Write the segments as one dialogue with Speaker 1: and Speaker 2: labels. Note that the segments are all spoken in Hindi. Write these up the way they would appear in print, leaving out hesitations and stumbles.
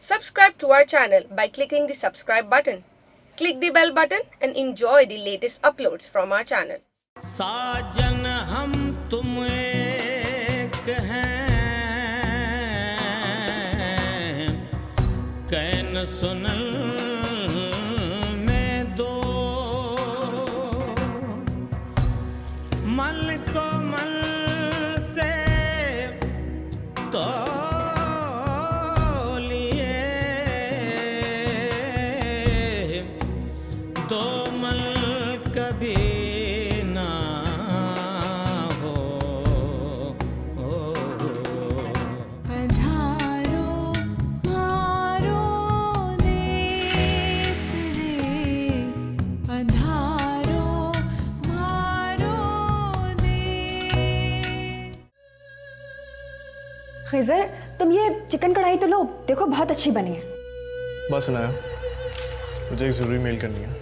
Speaker 1: Subscribe to our channel by clicking the subscribe button. Click the bell button and enjoy the latest uploads from our channel.
Speaker 2: साजन हम तुम एक हैं, कैन सुनल में दो, मल को मल से तो दो मल कभी ना हो,
Speaker 3: पधारो मारो देश रे, पधारो मारो देश।
Speaker 4: खिज़र, तुम ये चिकन कढ़ाई तो लो, देखो बहुत अच्छी बनी है।
Speaker 5: बस अनाया, मुझे एक ज़रूरी मेल करनी है।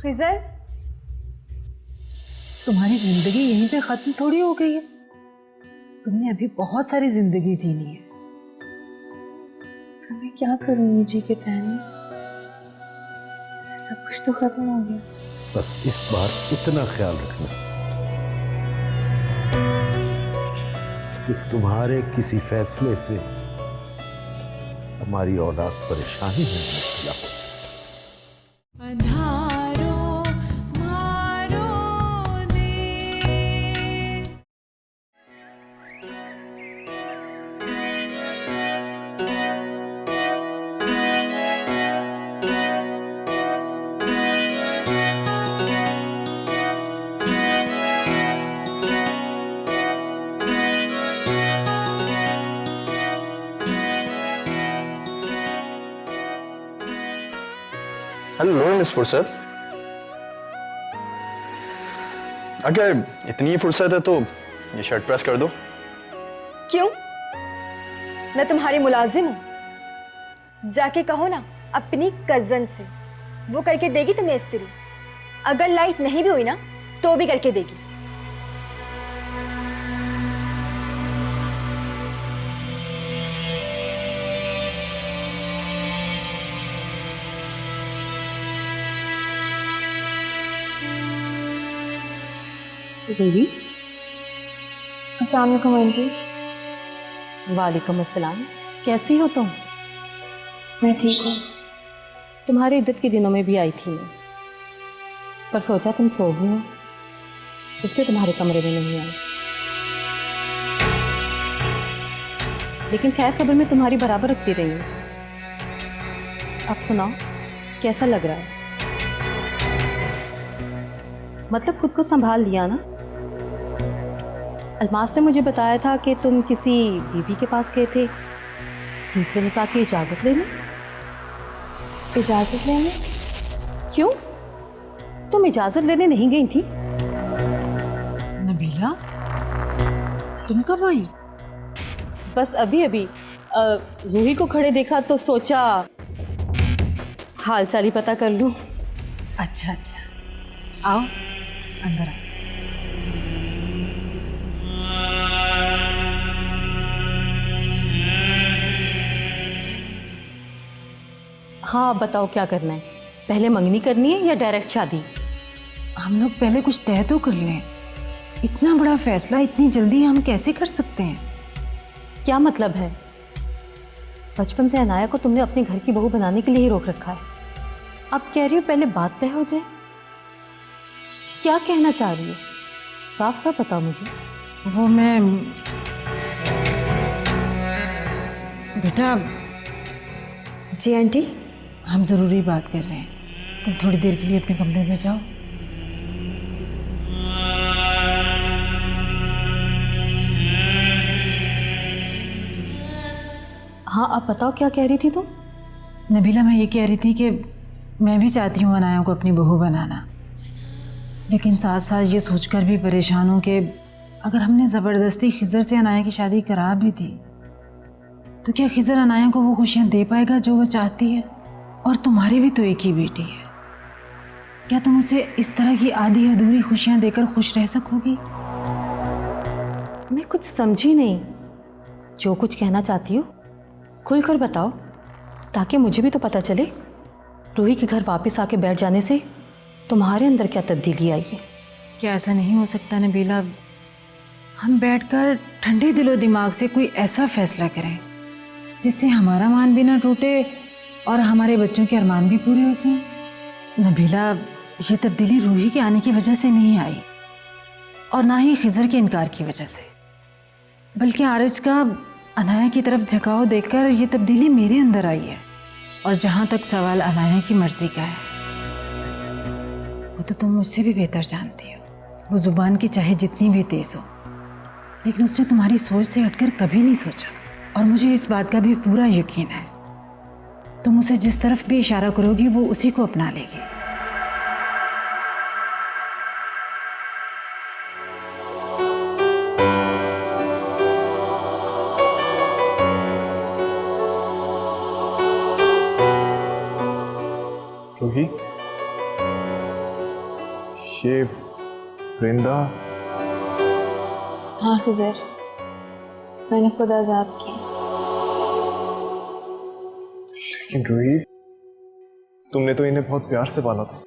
Speaker 4: खिज़र,
Speaker 6: तुम्हारी जिंदगी यहीं पे खत्म थोड़ी हो गई है। तुमने अभी बहुत सारी जिंदगी जीनी है।
Speaker 4: तो मैं क्या करूँगी जी के तहन? सब कुछ तो खत्म हो गया।
Speaker 7: बस इस बार इतना ख्याल रखना कि तुम्हारे किसी फैसले से हमारी औलाद परेशानी में मुब्तला हो।
Speaker 3: पधारो मारो देश।
Speaker 8: हेलो मिस फुर्सत, अगर इतनी फुर्सत है तो ये शर्ट प्रेस कर दो।
Speaker 4: क्यों? मैं तुम्हारी मुलाजिम हूँ। जाके कहो ना अपनी कजन से, वो करके देगी तुम्हें इस्त्री। अगर लाइट नहीं भी हुई ना तो भी करके देगी।
Speaker 6: रूही,
Speaker 4: अस्सलाम वालेकुम आंटी।
Speaker 6: वालेकुम अस्सलाम। कैसी हो तुम?
Speaker 4: मैं ठीक हूँ।
Speaker 6: तुम्हारी इद्दत के दिनों में भी आई थी मैं, पर सोचा तुम सो गई हो, इसलिए तुम्हारे कमरे में नहीं आई। लेकिन खैर खबर मैं तुम्हारी बराबर रखती रही हूँ। अब सुनाओ, कैसा लग रहा है? मतलब खुद को संभाल लिया ना? अलमास ने मुझे बताया था कि तुम किसी बीबी के पास गए थे दूसरे निकाह की इजाज़त लेने।
Speaker 4: इजाज़त लेने?
Speaker 6: क्यों? तुम इजाज़त लेने नहीं गई थी?
Speaker 9: नबीला, तुम कब आई?
Speaker 6: बस अभी अभी रूही को खड़े देखा तो सोचा हाल चाल ही पता कर लूं।
Speaker 9: अच्छा अच्छा, आओ अंदर आओ।
Speaker 6: हाँ बताओ क्या करना है? पहले मंगनी करनी है या डायरेक्ट शादी?
Speaker 9: हम लोग पहले कुछ तय तो कर लें। इतना बड़ा फैसला इतनी जल्दी हम कैसे कर सकते हैं?
Speaker 6: क्या मतलब है? बचपन से अनाया को तुमने अपने घर की बहू बनाने के लिए ही रोक रखा है। अब कह रही हो पहले बात तय हो जाए। क्या कहना चाह रही हो? साफ साफ बताओ मुझे।
Speaker 9: वो मैं बेटा,
Speaker 4: जी आंटी।
Speaker 9: हम ज़रूरी बात कर रहे हैं, तुम थोड़ी देर के लिए अपने कमरे में जाओ।
Speaker 6: हाँ अब बताओ क्या कह रही थी तुम?
Speaker 9: नबीला, मैं ये कह रही थी कि मैं भी चाहती हूँ अनाया को अपनी बहू बनाना, लेकिन साथ साथ ये सोचकर भी परेशान हूँ कि अगर हमने ज़बरदस्ती खिज़र से अनाया की शादी करा भी दी तो क्या खिज़र अनाया को वो खुशियाँ दे पाएगा जो वो चाहती है? और तुम्हारी भी तो एक ही बेटी है, क्या तुम उसे इस तरह की आधी अधूरी खुशियाँ देकर खुश रह सकोगी?
Speaker 6: मैं कुछ समझी नहीं। जो कुछ कहना चाहती हो खुलकर बताओ, ताकि मुझे भी तो पता चले रूही के घर वापस आके बैठ जाने से तुम्हारे अंदर क्या तब्दीली आई है।
Speaker 9: क्या ऐसा नहीं हो सकता नबीला, हम बैठकर ठंडे दिलो दिमाग से कोई ऐसा फैसला करें जिससे हमारा मान भी ना टूटे और हमारे बच्चों के अरमान भी पूरे हो जाएं। नबीला, ये तब्दीली रूही के आने की वजह से नहीं आई और ना ही खिजर के इनकार की वजह से, बल्कि आरज का अनाया की तरफ झुकाव देखकर ये तब्दीली मेरे अंदर आई है। और जहाँ तक सवाल अनाया की मर्जी का है, वो तो तुम मुझसे भी बेहतर जानती हो। वो जुबान की चाहे जितनी भी तेज हो, लेकिन उसने तुम्हारी सोच से हटकर कभी नहीं सोचा। और मुझे इस बात का भी पूरा यकीन है, तुम उसे जिस तरफ भी इशारा करोगी वो उसी को अपना लेगी।
Speaker 5: रूही, ये वृंदा।
Speaker 3: हाँ खिजर, मैंने खुद आज़ाद किया।
Speaker 5: लेकिन रूही, तुमने तो इन्हें बहुत प्यार से पाला था।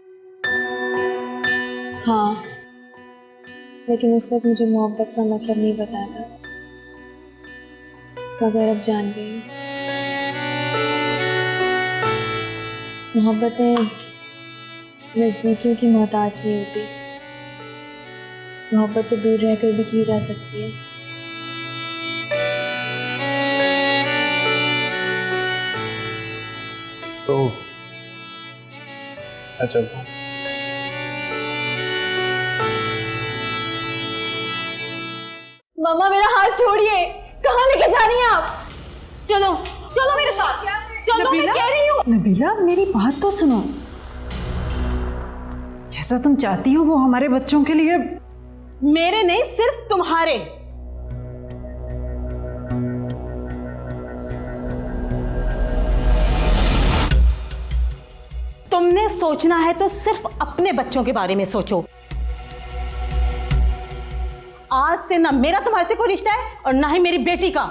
Speaker 3: हाँ, लेकिन उस वक्त मुझे मोहब्बत का मतलब नहीं पता था, मगर अब जान गई। मोहब्बतें नज़दीकियों की मोहताज नहीं होती, मोहब्बत तो दूर रहकर भी की जा सकती है।
Speaker 5: तो अच्छा,
Speaker 4: मम्मा मेरा हाथ छोड़िए, कहाँ लेके जा रही हैं आप?
Speaker 6: चलो चलो मेरे साथ, चलो, मैं कह रही हूँ।
Speaker 9: नबीला, मेरी बात तो सुनो। जैसा तुम चाहती हो वो हमारे बच्चों के लिए।
Speaker 6: मेरे नहीं, सिर्फ तुम्हारे। तुमने सोचना है तो सिर्फ अपने बच्चों के बारे में सोचो। आज से ना मेरा तुम्हारे से कोई रिश्ता है और ना ही मेरी बेटी का।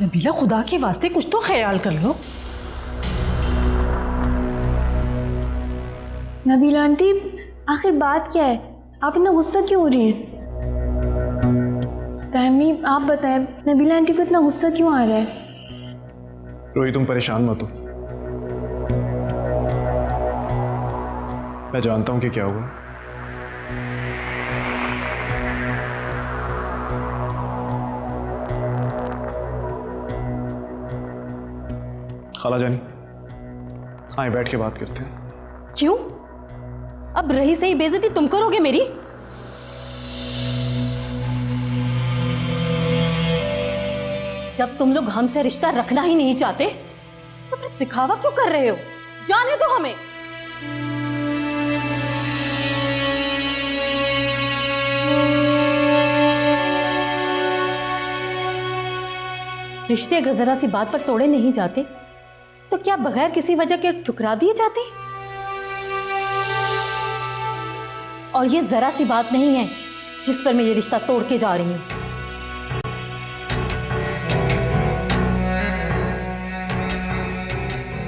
Speaker 9: नबीला, खुदा के वास्ते कुछ तो ख्याल कर लो।
Speaker 3: नबीला आंटी, आखिर बात क्या है? आप इतना गुस्सा क्यों हो रही हैं? तहमी, आप बताएं, नबीला आंटी को इतना गुस्सा क्यों आ रहा है?
Speaker 8: रूही, तुम परेशान मत हो, मैं जानता हूं कि क्या हुआ। खाला जानी, आए बैठ के बात करते हैं।
Speaker 6: क्यों? अब रही सही बेइज्जती तुम करोगे मेरी? जब तुम लोग हमसे रिश्ता रखना ही नहीं चाहते तो फिर दिखावा क्यों कर रहे हो? जाने दो हमें। रिश्ते अगर जरा सी बात पर तोड़े नहीं जाते तो क्या बगैर किसी वजह के ठुकरा दिए जाते? और ये जरा सी बात नहीं है जिस पर मैं ये रिश्ता तोड़ के जा रही हूं।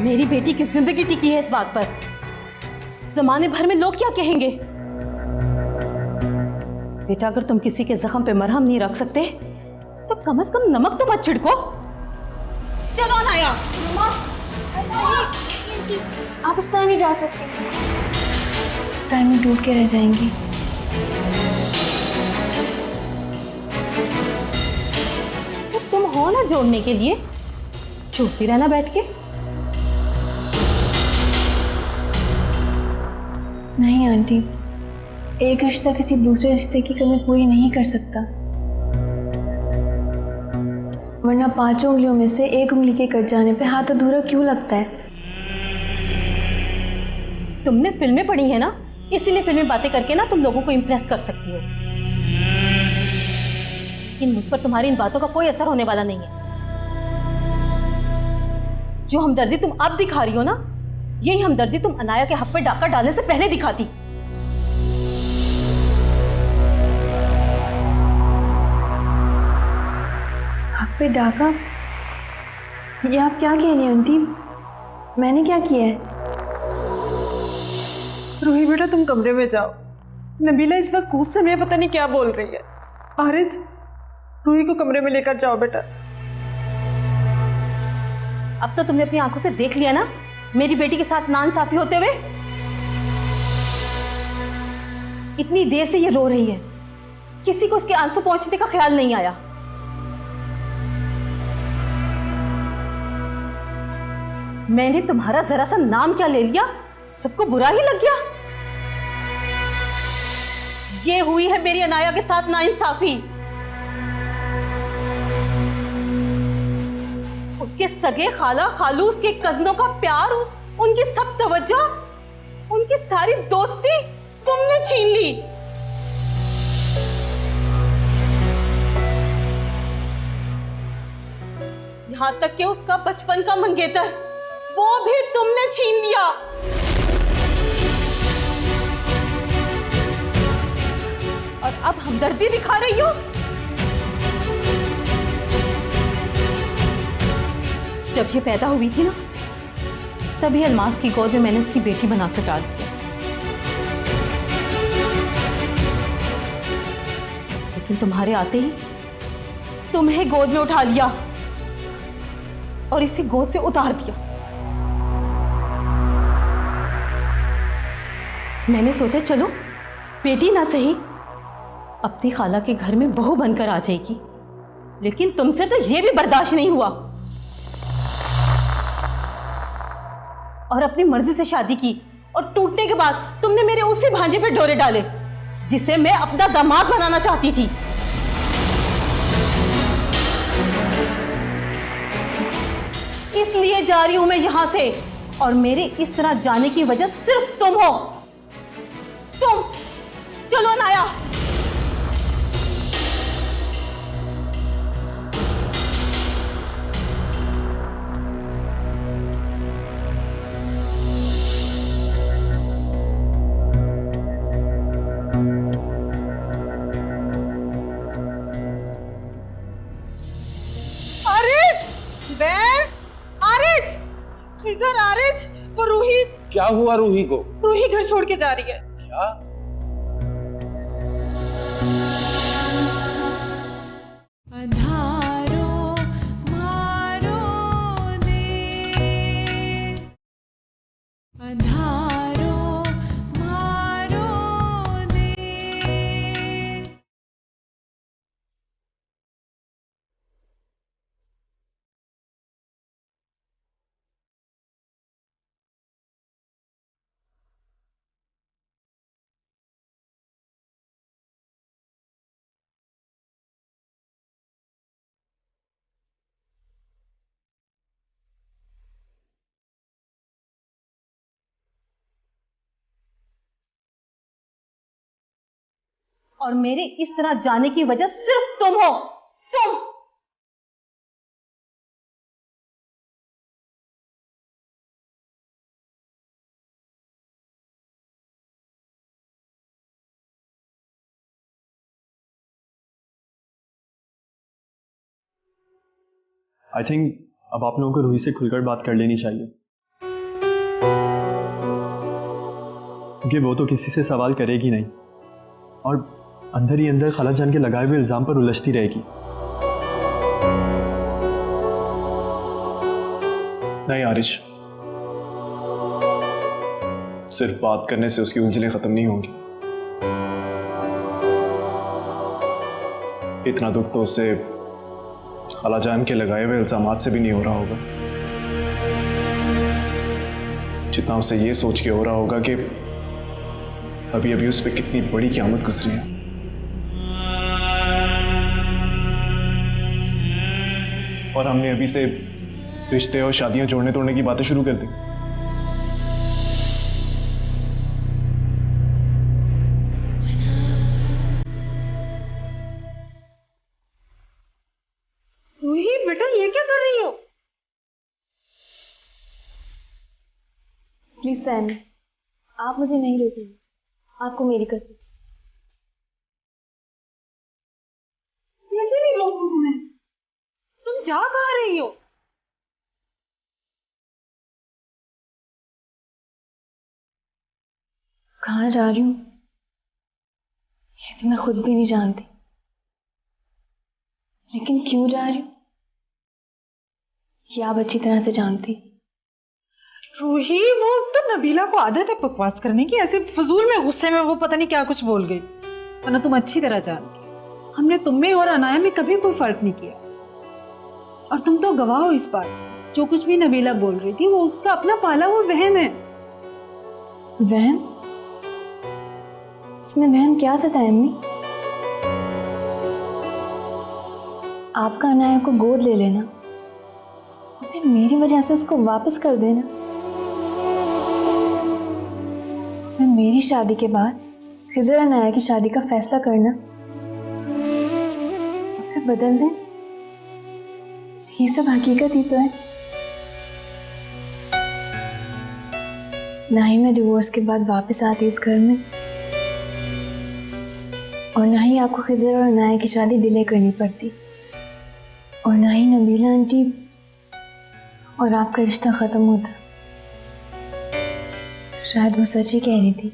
Speaker 6: मेरी बेटी की जिंदगी टिकी है इस बात पर। जमाने भर में लोग क्या कहेंगे? बेटा, अगर तुम किसी के जख्म पे मरहम नहीं रख सकते तो कम से कम नमक तो मत छिड़को। चलो अनाया।
Speaker 3: आप इस तरह नहीं जा सकते, टाइम टूट के रह जाएंगी।
Speaker 6: तो तुम हो ना जोड़ने के लिए, छूटती रहना बैठ के।
Speaker 3: नहीं आंटी, एक रिश्ता किसी दूसरे रिश्ते की कमी पूरी नहीं कर सकता, वरना 5 उंगलियों में से 1 उंगली के कट जाने पे हाथ अधूरा क्यों लगता है?
Speaker 6: तुमने फिल्में पढ़ी है ना, इसीलिए फिल्में बातें करके ना तुम लोगों को इम्प्रेस कर सकती हो। लेकिन मुझ पर तुम्हारी इन बातों का कोई असर होने वाला नहीं है। जो हमदर्दी तुम अब दिखा रही हो ना, यही हमदर्दी तुम अनाया के हक पे डाका डालने से पहले दिखाती।
Speaker 3: पे डाका? ये आप क्या कह रही हैं आंटी? मैंने क्या किया है?
Speaker 9: रूही बेटा तुम कमरे में जाओ। नबीला इस वक्त गुस्से में पता नहीं क्या बोल रही है। आरिज, रूही को कमरे में लेकर जाओ बेटा।
Speaker 6: अब तो तुमने अपनी आंखों से देख लिया ना मेरी बेटी के साथ नाइंसाफी होते हुए। इतनी देर से ये रो रही है, किसी को उसके आंसू पहुंचने का ख्याल नहीं आया। मैंने तुम्हारा जरा सा नाम क्या ले लिया, सबको बुरा ही लग गया। ये हुई है मेरी अनाया के साथ नाइंसाफी। उसके सगे खाला खालू, उसके कजनों का प्यार, उनकी सब तवज्जो, उनकी सारी दोस्ती तुमने छीन ली। यहां तक कि उसका बचपन का मंगेतर वो भी तुमने छीन लिया। और अब हमदर्दी दिखा रही हो। जब ये पैदा हुई थी ना, तभी अलमास की गोद में मैंने उसकी बेटी बनाकर डाल दिया था। लेकिन तुम्हारे आते ही तुम्हें गोद में उठा लिया और इसे गोद से उतार दिया। मैंने सोचा चलो बेटी ना सही अपनी खाला के घर में बहू बनकर आ जाएगी, लेकिन तुमसे तो यह भी बर्दाश्त नहीं हुआ और अपनी मर्जी से शादी की। और टूटने के बाद तुमने मेरे उसी भांजे पे डोरे डाले जिसे मैं अपना दामाद बनाना चाहती थी। इसलिए जा रही हूं मैं यहां से, और मेरे इस तरह जाने की वजह सिर्फ तुम हो। तुम चलो अनाया।
Speaker 9: इधर आरिज, वो रूही।
Speaker 7: क्या हुआ रूही को?
Speaker 9: रूही घर छोड़ के जा रही है।
Speaker 7: क्या?
Speaker 6: और मेरे इस तरह जाने की वजह सिर्फ तुम हो। तुम।
Speaker 8: आई थिंक अब आप लोगों को रूही से खुलकर बात कर लेनी चाहिए, क्योंकि वो तो किसी से सवाल करेगी नहीं और अंदर ही अंदर खाला जान के लगाए हुए इल्जाम पर उलझती रहेगी। नहीं आरिश, सिर्फ बात करने से उसकी उलझनें खत्म नहीं होंगी। इतना दुख तो उससे खाला जान के लगाए हुए इल्जामात से भी नहीं हो रहा होगा, जितना उसे ये सोच के हो रहा होगा कि अभी अभी उस पर कितनी बड़ी क़यामत गुजरी है। और हमने अभी से रिश्ते और शादियां जोड़ने तोड़ने की बातें शुरू कर दी।
Speaker 9: रूही बेटा, ये क्या कर रही हो?
Speaker 3: प्लीज सैम, आप मुझे नहीं रोकेंगे, आपको मेरी कसम।
Speaker 9: कैसे नहीं रोकूं तुम्हें? तुम जा कहाँ रही हो?
Speaker 3: कहाँ जा रही हूँ ये तो मैं खुद भी नहीं जानती, लेकिन क्यों जा रही हूँ ये आप अच्छी तरह से जानती।
Speaker 9: रूही, वो तो नबीला को आदत है बकवास करने की, ऐसे फजूल में गुस्से में वो पता नहीं क्या कुछ बोल गई, वरना तुम अच्छी तरह जानती हो हमने तुम में और अनाया में कभी कोई फर्क नहीं किया। और तुम तो गवाह हो इस बात की, जो कुछ भी नबीला बोल रही थी वो उसका अपना पाला हुआ वहम है।
Speaker 3: वहम? इसमें वहम क्या था अम्मी? आपका अनाया को गोद ले लेना और फिर मेरी वजह से उसको वापस कर देना, फिर मेरी शादी के बाद खिजर अनाया की शादी का फैसला करना और फिर बदल दें। ये सब हकीकत ही तो है। ना ही मैं डिवोर्स के बाद वापस आती इस घर में, और ना ही आपको खिजर और अनाया की शादी डिले करनी पड़ती, और ना ही नबीला आंटी और आपका रिश्ता खत्म होता। शायद वो सच ही कह रही थी।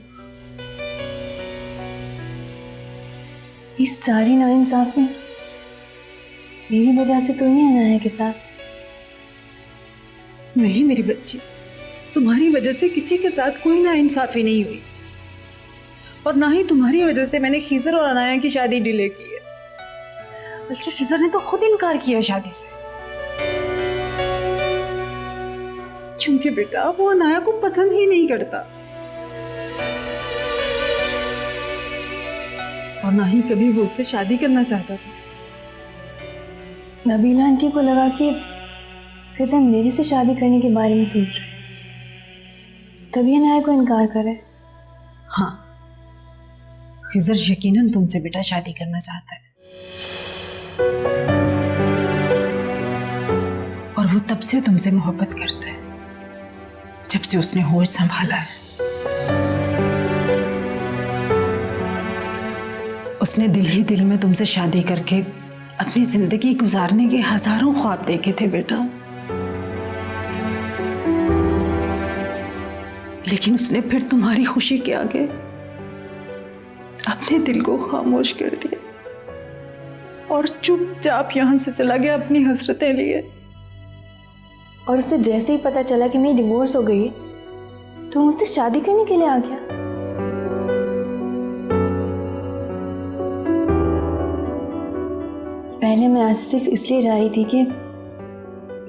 Speaker 3: ये सारी नाइंसाफी मेरी वजह से तो नहीं अनाया के साथ।
Speaker 9: नहीं मेरी बच्ची, तुम्हारी वजह से किसी के साथ कोई नाइंसाफी नहीं हुई, और ना ही तुम्हारी वजह से मैंने खिजर और अनाया की शादी डिले की है। बल्कि खिजर ने तो खुद इनकार किया शादी से, क्योंकि बेटा वो अनाया को पसंद ही नहीं करता, और ना ही कभी वो उससे शादी करना चाहता था।
Speaker 3: नबीला आंटी को लगा कि खिजर मेरे से शादी करने के बारे में सोच रहे, तभी अनाया को इनकार करे।
Speaker 9: हाँ, खिजर यकीनन तुमसे बेटा शादी करना चाहता है, और वो तब से तुमसे मोहब्बत करता है जब से उसने होश संभाला है। उसने दिल ही दिल में तुमसे शादी करके अपनी जिंदगी गुजारने के हजारों ख्वाब देखे थे बेटा, लेकिन उसने फिर तुम्हारी खुशी के आगे अपने दिल को खामोश कर दिया और चुपचाप यहां से चला गया अपनी हसरतें लिए।
Speaker 3: और उसे जैसे ही पता चला कि मेरी डिवोर्स हो गई तो मुझसे शादी करने के लिए आ गया। पहले मैं आज सिर्फ इसलिए जा रही थी कि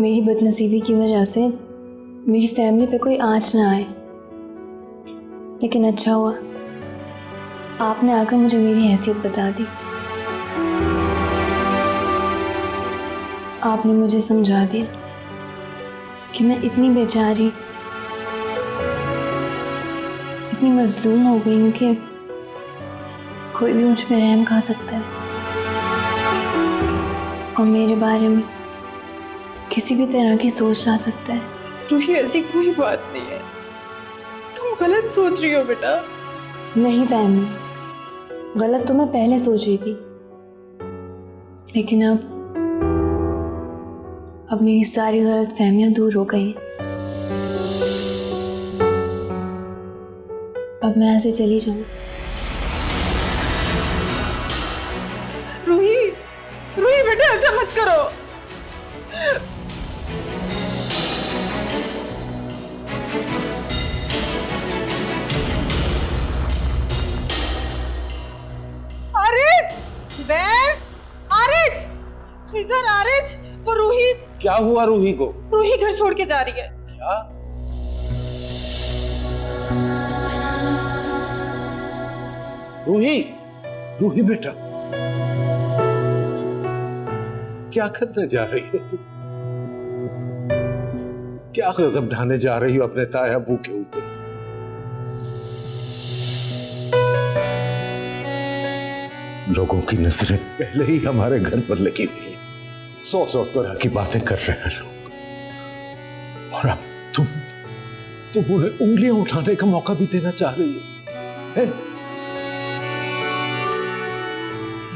Speaker 3: मेरी बदनसीबी की वजह से मेरी फैमिली पे कोई आंच ना आए, लेकिन अच्छा हुआ आपने आकर मुझे मेरी हैसियत बता दी। आपने मुझे समझा दिया कि मैं इतनी बेचारी, इतनी मजलूम हो गई हूँ कि कोई भी मुझ पे रहम खा सकता है और मेरे बारे में किसी भी तरह की सोच ला सकता है।
Speaker 9: रूही, ऐसी कोई बात नहीं है, तुम गलत सोच रही हो बेटा।
Speaker 3: नहीं तायमी, गलत तो मैं पहले सोच रही थी, लेकिन अब मेरी सारी गलत फहमियां दूर हो गई हैं। अब मैं ऐसे चली जाऊँ।
Speaker 9: रूही, रूही बेटा ऐसा मत करो। आरिज, ज़ुबैर, आरिज, खिजर, आरिज, वो रूही।
Speaker 7: क्या हुआ रूही को?
Speaker 9: रूही घर छोड़ के जा रही है।
Speaker 7: क्या? रूही, रूही बेटा, क्या करने जा रही हो तुम? क्या गजब ढाने जा रही हो अपने ताया अबू के ऊपर? लोगों की नजरें पहले ही हमारे घर पर लगी हुई है, सौ सौ तरह की बातें कर रहे हैं लोग, और अब तुम उन्हें उंगलियां उठाने का मौका भी देना चाह रही हो?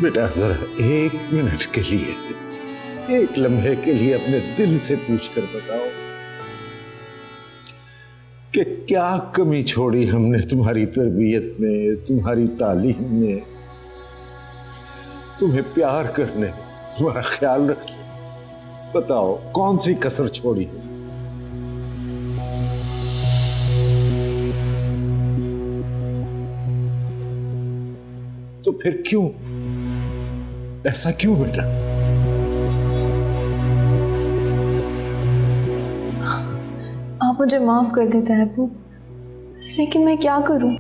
Speaker 7: बेटा जरा एक मिनट के लिए एक लम्हे के लिए अपने दिल से पूछ कर बताओ कि क्या कमी छोड़ी हमने तुम्हारी तरबियत में, तुम्हारी तालीम में, तुम्हें प्यार करने में, तुम्हारा ख्याल रखने में। बताओ कौन सी कसर छोड़ी है? तो फिर क्यों, ऐसा क्यों बेटा?
Speaker 3: आप मुझे माफ कर देते हैं अबू, लेकिन मैं क्या करूं?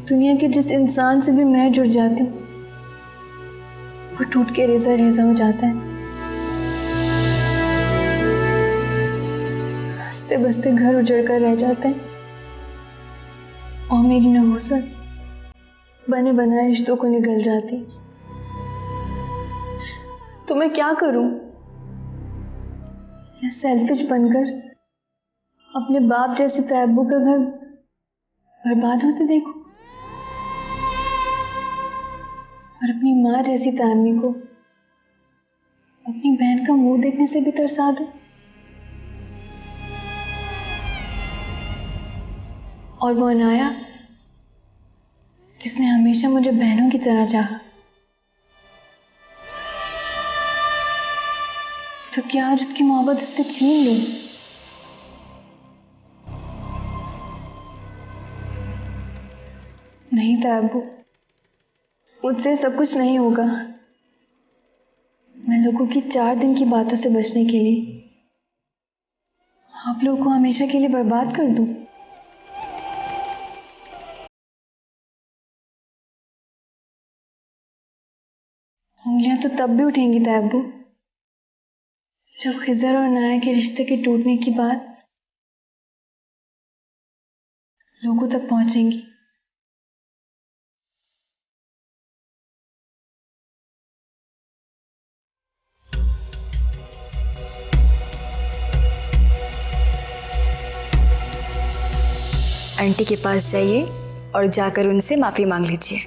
Speaker 3: दुनिया के जिस इंसान से भी मैं जुड़ जाती हूँ वो टूट के रेजा रेजा हो जाता है। हंसते बसते घर उजड़ कर रह जाते हैं और मेरी नहुसत बने बनाए रिश्तों को निगल जाती। तो मैं क्या करूं? या सेल्फिश बनकर अपने बाप जैसे तैयब्बू का घर बर्बाद होते देखो और अपनी माँ जैसी तामी को अपनी बहन का मुंह देखने से भी तरसा दो। और वो अनाया जिसने हमेशा मुझे बहनों की तरह चाहा, तो क्या आज उसकी मोहब्बत उससे छीन लूं? नहीं तैयब्बू, मुझसे सब कुछ नहीं होगा। मैं लोगों की 4 दिन की बातों से बचने के लिए आप लोगों को हमेशा के लिए बर्बाद कर दूं। उंगलियां तो तब भी उठेंगी तैयब्बू जब खिजर और नाया के रिश्ते के टूटने की बात लोगों तक पहुंचेंगी।
Speaker 4: आंटी के पास जाइए और जाकर उनसे माफी मांग लीजिए।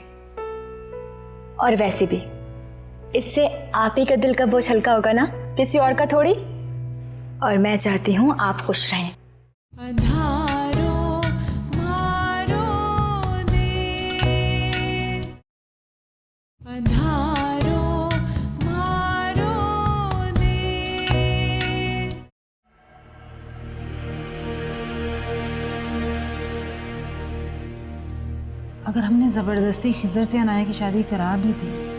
Speaker 4: और वैसे भी इससे आप ही का दिल का बोझ हल्का होगा ना, किसी और का थोड़ी। और मैं चाहती हूँ आप खुश रहें।
Speaker 9: अगर हमने ज़बरदस्ती खिज़र से अनाया की शादी करा भी दी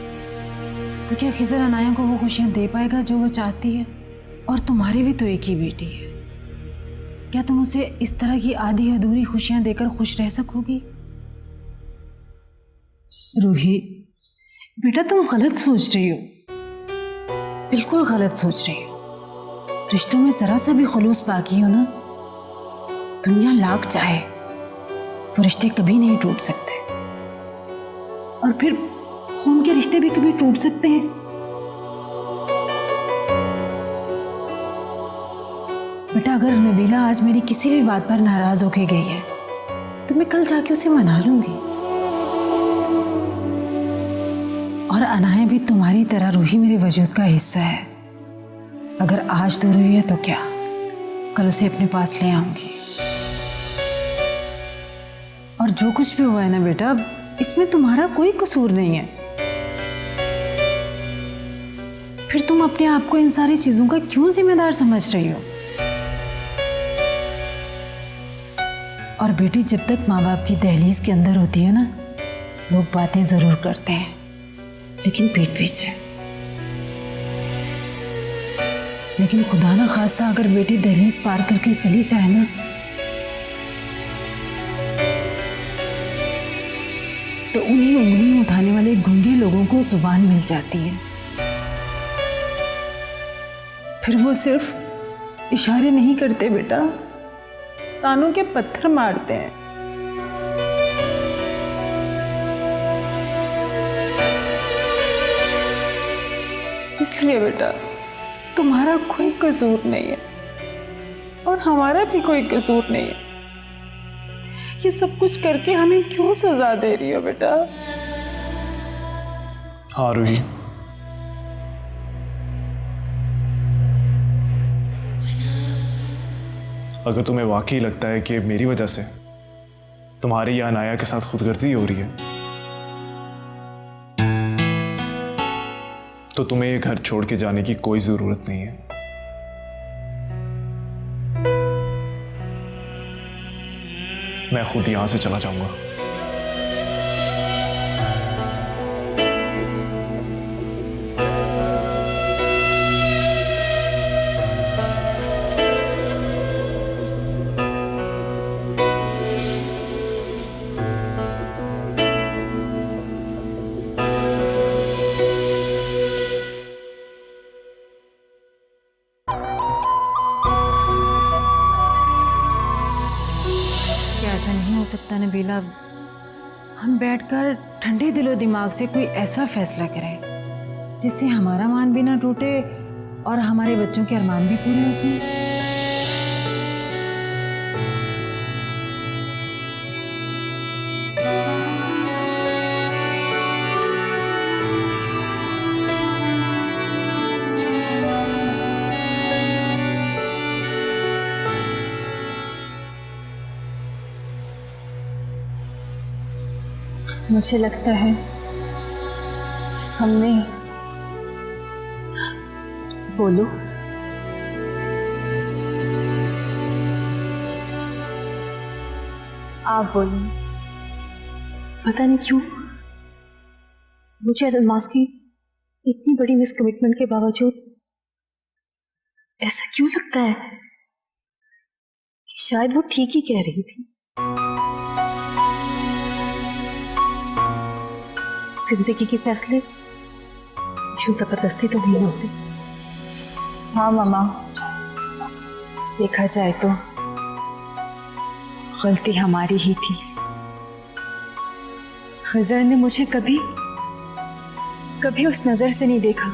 Speaker 9: तो क्या खिज़र अनाया को वो खुशियाँ दे पाएगा जो वो चाहती है? और तुम्हारी भी तो एक ही बेटी है, क्या तुम उसे इस तरह की आधी अधूरी खुशियाँ देकर खुश रह सकोगी? रूही बेटा, तुम गलत सोच रही हो, बिल्कुल गलत सोच रही हो। रिश्तों में ज़रा सा भी खुलूस बाकी हो ना, दुनिया लाख चाहे वो रिश्ते कभी नहीं टूट सकते। और फिर खून के रिश्ते भी कभी टूट सकते हैं। बेटा, अगर नबीला आज मेरी किसी भी बात पर नाराज होके गई है तो मैं कल जाके उसे मना लूंगी। और अनाया भी तुम्हारी तरह रूही मेरे वजूद का हिस्सा है। अगर आज दूर हुई है तो क्या, कल उसे अपने पास ले आऊंगी। और जो कुछ भी हुआ है ना बेटा, इसमें तुम्हारा कोई कसूर नहीं है। फिर तुम अपने आप को इन सारी चीजों का क्यों जिम्मेदार समझ रही हो? और बेटी, जब तक माँ बाप की दहलीज के अंदर होती है ना, लोग बातें जरूर करते हैं, लेकिन पीठ पीछे। लेकिन खुदा ना खास्ता अगर बेटी दहलीज पार करके चली जाए ना, तो उन्हीं उंगलियां उठाने वाले गूंगे लोगों को जुबान मिल जाती है। फिर वो सिर्फ इशारे नहीं करते बेटा, तानों के पत्थर मारते हैं। इसलिए बेटा, तुम्हारा कोई कसूर नहीं है और हमारा भी कोई कसूर नहीं है। ये सब कुछ करके हमें क्यों सजा दे रही हो बेटा?
Speaker 8: हाँ रूही,
Speaker 5: अगर तुम्हें वाकई लगता है कि मेरी वजह से तुम्हारी या अनाया के साथ खुदगर्जी हो रही है, तो तुम्हें ये घर छोड़ के जाने की कोई जरूरत नहीं है। मैं खुद यहां से चला जाऊंगा।
Speaker 9: क्या ऐसा नहीं हो सकता नबीला, हम बैठकर ठंडे दिलो दिमाग से कोई ऐसा फैसला करें जिससे हमारा मान भी ना टूटे और हमारे बच्चों के अरमान भी पूरे हो जाएं।
Speaker 3: मुझे लगता है हमने
Speaker 6: बोलो।
Speaker 3: आप बोलिए।
Speaker 6: पता नहीं क्यों मुझे अलमास की इतनी बड़ी मिसकमिटमेंट के बावजूद ऐसा क्यों लगता है कि शायद वो ठीक ही कह रही थी। जिंदगी के फैसले यूं जबरदस्ती तो नहीं होते।
Speaker 3: हाँ मामा, देखा जाए तो गलती हमारी ही थी। खजर ने मुझे कभी कभी उस नजर से नहीं देखा,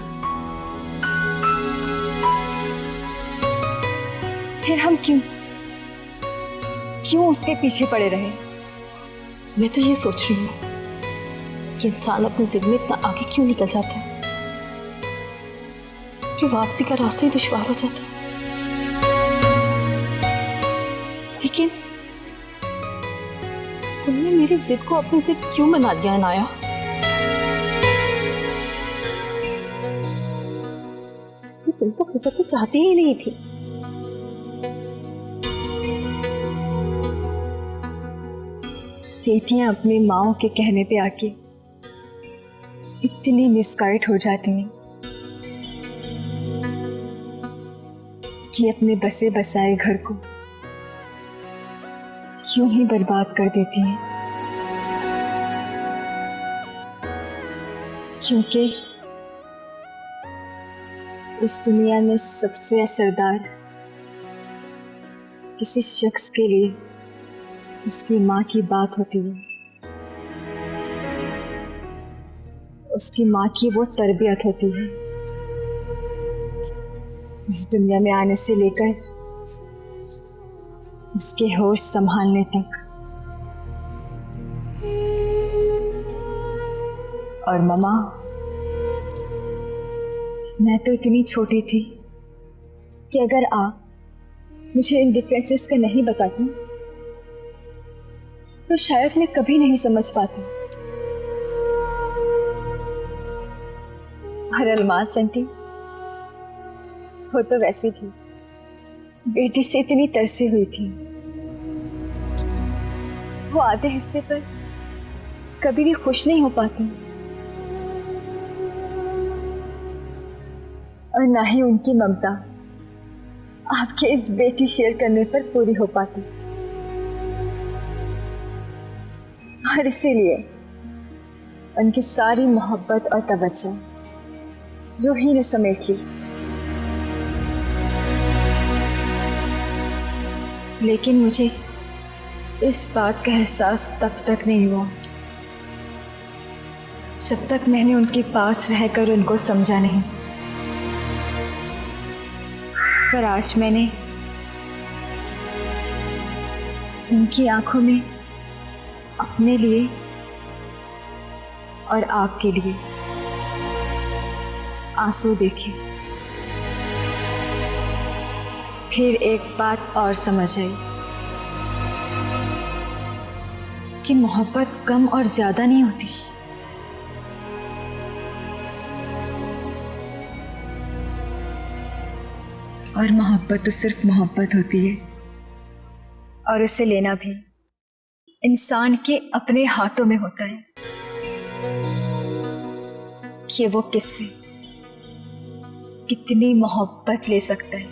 Speaker 3: फिर हम क्यों उसके पीछे पड़े रहे।
Speaker 6: मैं तो ये सोच रही हूँ कि इंसान अपनी जिद में इतना आगे क्यों निकल जाता है कि वापसी का रास्ता ही दुश्वार हो जाता है। लेकिन तुमने मेरी जिद को अपनी जिद क्यों बना लिया अनाया? जबकि तुम तो खिजर को चाहती ही नहीं थी।
Speaker 3: बेटियां अपनी माओ के कहने पे आके इतनी मिसगाइड हो जाती हैं कि अपने बसे बसाए घर को यूं ही बर्बाद कर देती हैं। क्योंकि इस दुनिया में सबसे असरदार किसी शख्स के लिए उसकी माँ की बात होती है, उसकी माँ की वो तरबियत होती है। इस दुनिया में आने से लेकर उसके होश संभालने तक। और मम्मा, मैं तो इतनी छोटी थी कि अगर आप मुझे इन डिफरेंसेस का नहीं बताती तो शायद मैं कभी नहीं समझ पाती। और अलमास आंटी, वो तो वैसी थी, बेटी से इतनी तरसी हुई थी, वो आधे हिस्से पर कभी भी खुश नहीं हो पाती और ना ही उनकी ममता आपके इस बेटी शेयर करने पर पूरी हो पाती। और इसीलिए उनकी सारी मोहब्बत और तवज्जो रूही ने समेट ली। लेकिन मुझे इस बात का एहसास तब तक नहीं हुआ जब तक मैंने उनके पास रहकर उनको समझा नहीं। पर आज मैंने उनकी आंखों में अपने लिए और आपके लिए आंसू देखे।
Speaker 4: फिर एक बात और समझ आई कि मोहब्बत कम और ज्यादा नहीं होती, और मोहब्बत तो सिर्फ मोहब्बत होती है, और इसे लेना भी इंसान के अपने हाथों में होता है कि वो किससे कितनी मोहब्बत ले सकता है।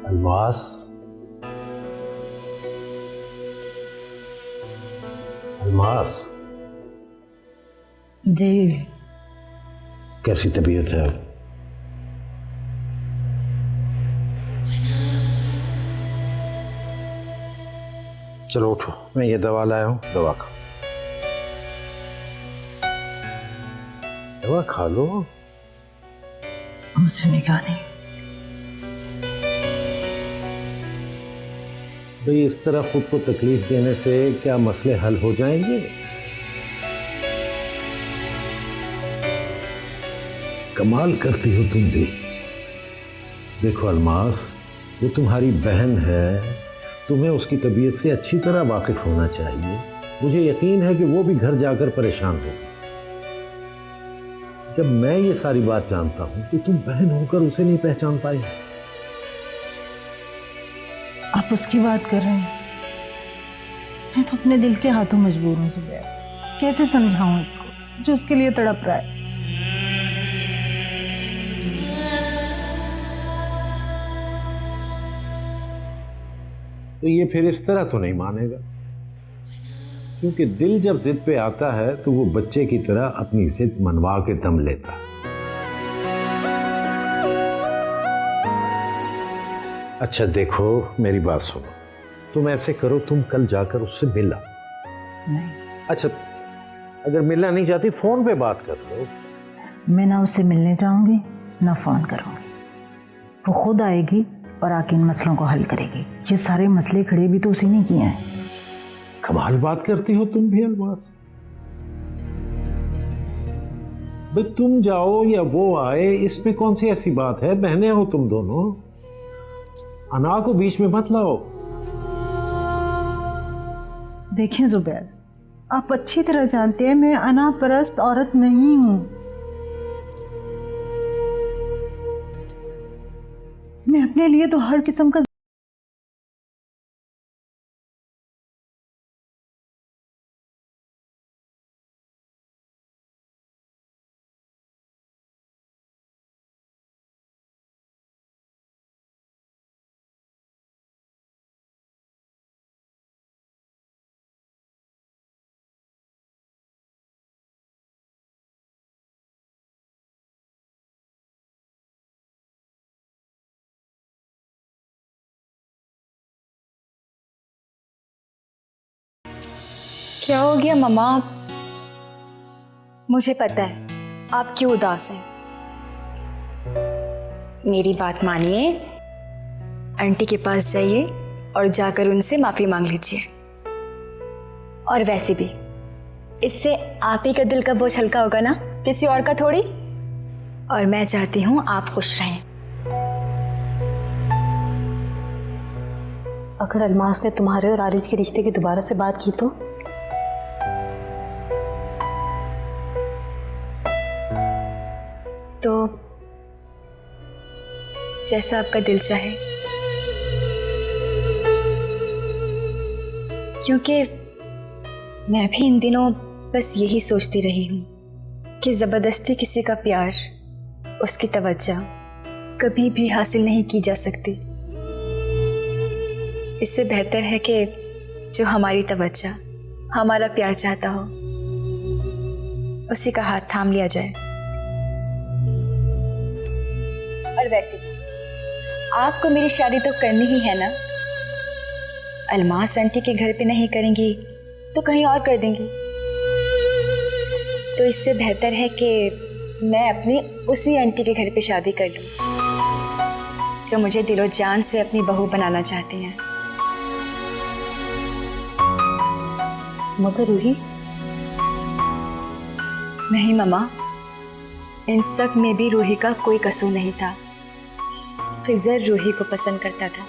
Speaker 7: अल्मास, अल्मास,
Speaker 9: जी
Speaker 7: कैसी तबीयत है अब? चलो उठो, मैं ये दवा लाया हूं, दवा खाओ। दवा खा लो।
Speaker 9: मुझसे निकाह नहीं।
Speaker 7: भाई इस तरह खुद को तकलीफ देने से क्या मसले हल हो जाएंगे? कमाल करती हो तुम भी। देखो अल्मास, वो तुम्हारी बहन है, तुम्हें उसकी तबीयत से अच्छी तरह वाकिफ होना चाहिए। मुझे यकीन है कि वो भी घर जाकर परेशान होगी। जब मैं ये सारी बात जानता हूं तो तुम बहन होकर उसे नहीं पहचान पाई।
Speaker 9: आप उसकी बात कर रहे हैं, मैं तो अपने दिल के हाथों मजबूर हूँ जुबैर। कैसे समझाऊं इसको जो उसके लिए तड़प रहा है।
Speaker 7: तो ये फिर इस तरह तो नहीं मानेगा, क्योंकि दिल जब जिद पे आता है तो वो बच्चे की तरह अपनी जिद मनवा के दम लेता है। अच्छा देखो, मेरी बात सुनो, तुम ऐसे करो, तुम कल जाकर उससे मिला।
Speaker 9: नहीं,
Speaker 7: अच्छा अगर मिलना नहीं चाहती फोन पे बात कर लो।
Speaker 9: मैं ना उससे मिलने जाऊंगी ना फोन करूंगी। वो खुद आएगी और आके इन मसलों को हल करेगी। ये सारे मसले खड़े भी तो उसी ने किए हैं।
Speaker 7: कमाल बात करती हो तुम भी अल्मास। भाई तुम जाओ या वो आए, इसमें कौन सी ऐसी बात है? बहनें हो तुम दोनों, अना को बीच में मत लाओ।
Speaker 9: देखें जुबैर, आप अच्छी तरह जानते हैं मैं अना परस्त औरत नहीं हूं। मैं अपने लिए तो हर किस्म का
Speaker 4: क्या हो गया मम्मा? मुझे पता है आप क्यों उदास हैं। मेरी बात मानिए, आंटी के पास जाइए और जाकर उनसे माफी मांग लीजिए। और वैसे भी इससे आप ही का दिल का बोझ हल्का होगा ना, किसी और का थोड़ी। और मैं चाहती हूँ आप खुश रहें।
Speaker 6: अगर अल्मास ने तुम्हारे और आरिज के रिश्ते की दोबारा से बात की
Speaker 4: तो जैसा आपका दिल चाहे, क्योंकि मैं भी इन दिनों बस यही सोचती रही हूँ कि ज़बरदस्ती किसी का प्यार, उसकी तवज्जो कभी भी हासिल नहीं की जा सकती।
Speaker 3: इससे बेहतर है कि जो हमारी तवज्जो, हमारा प्यार चाहता हो, उसी का हाथ थाम लिया जाए। और वैसे भी आपको मेरी शादी तो करनी ही है ना। अलमास आंटी के घर पे नहीं करेंगी तो कहीं और कर देंगी। तो इससे बेहतर है कि मैं अपनी उसी आंटी के घर पे शादी कर लूं जो मुझे दिलो जान से अपनी बहू बनाना चाहती हैं।
Speaker 6: मगर रूही,
Speaker 3: नहीं मम्मा, इन सब में भी रूही का कोई कसूर नहीं था। खिज़र रूही को पसंद करता था,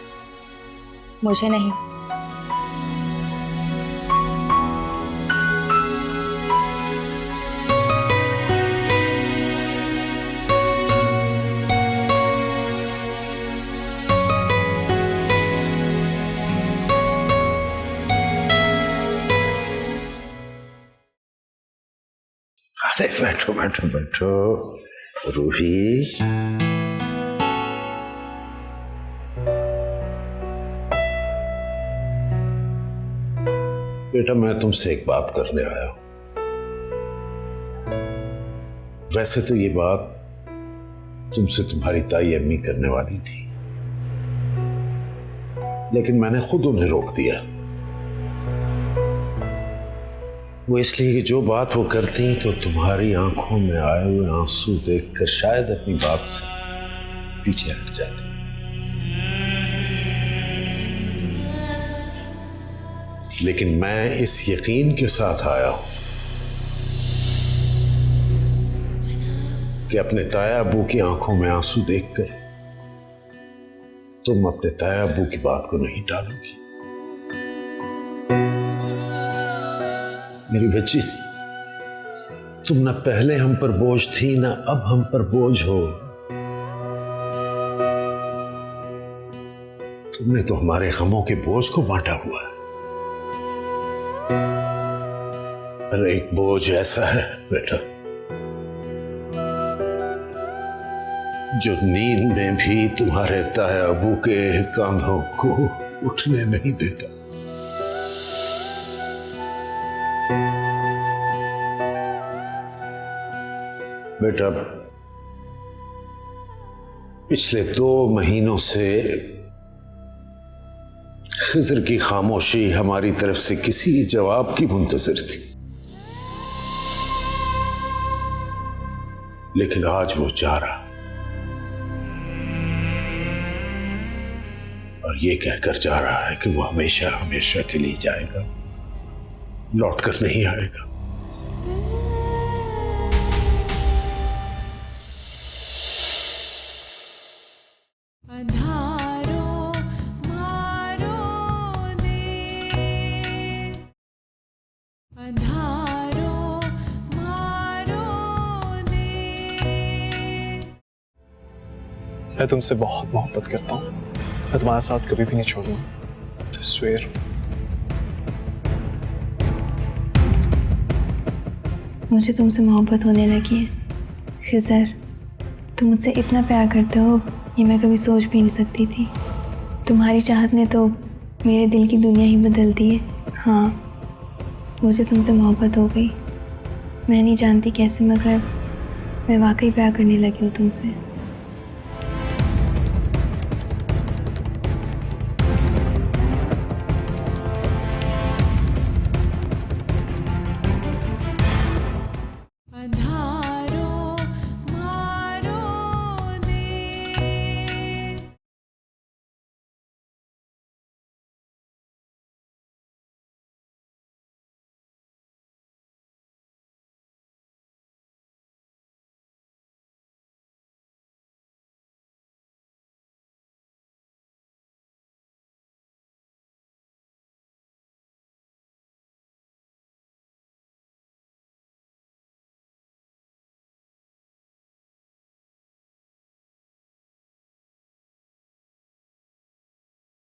Speaker 3: मुझे नहीं।
Speaker 7: अरे बैठो बैठो बैठो रूही। बेटा, मैं तुमसे एक बात करने आया हूं। वैसे तो ये बात तुमसे तुम्हारी ताई अम्मी करने वाली थी, लेकिन मैंने खुद उन्हें रोक दिया। वो इसलिए कि जो बात वो करती तो तुम्हारी आंखों में आए हुए आंसू देखकर शायद अपनी बात से पीछे हट जाती। लेकिन मैं इस यकीन के साथ आया हूं कि अपने ताया अबू की आंखों में आंसू देखकर तुम अपने ताया अबू की बात को नहीं टालोगी। मेरी बच्ची, तुम न पहले हम पर बोझ थी, न अब हम पर बोझ हो। तुमने तो हमारे गमों के बोझ को बांटा हुआ है। पर एक बोझ ऐसा है बेटा जो नींद में भी तुम्हारे ताया अबू के कांधों को उठने नहीं देता। बेटा, पिछले 2 महीनों से खिज़र की खामोशी हमारी तरफ से किसी जवाब की मुंतज़िर थी, लेकिन आज वो जा रहा और ये कहकर जा रहा है कि वो हमेशा हमेशा के लिए जाएगा, लौटकर नहीं आएगा।
Speaker 5: मैं तुमसे बहुत मोहब्बत करता हूँ। मैं तुम्हारा साथ कभी भी नहीं छोड़ूंगा। I swear।
Speaker 3: मुझे तुमसे मोहब्बत होने लगी है। खिज़र, तुम मुझसे इतना प्यार करते हो ये मैं कभी सोच भी नहीं सकती थी। तुम्हारी चाहत ने तो मेरे दिल की दुनिया ही बदल दी है। हाँ, मुझे तुमसे मोहब्बत हो गई। मैं नहीं जानती कैसे, मगर मैं वाकई प्यार करने लगी हूँ तुमसे।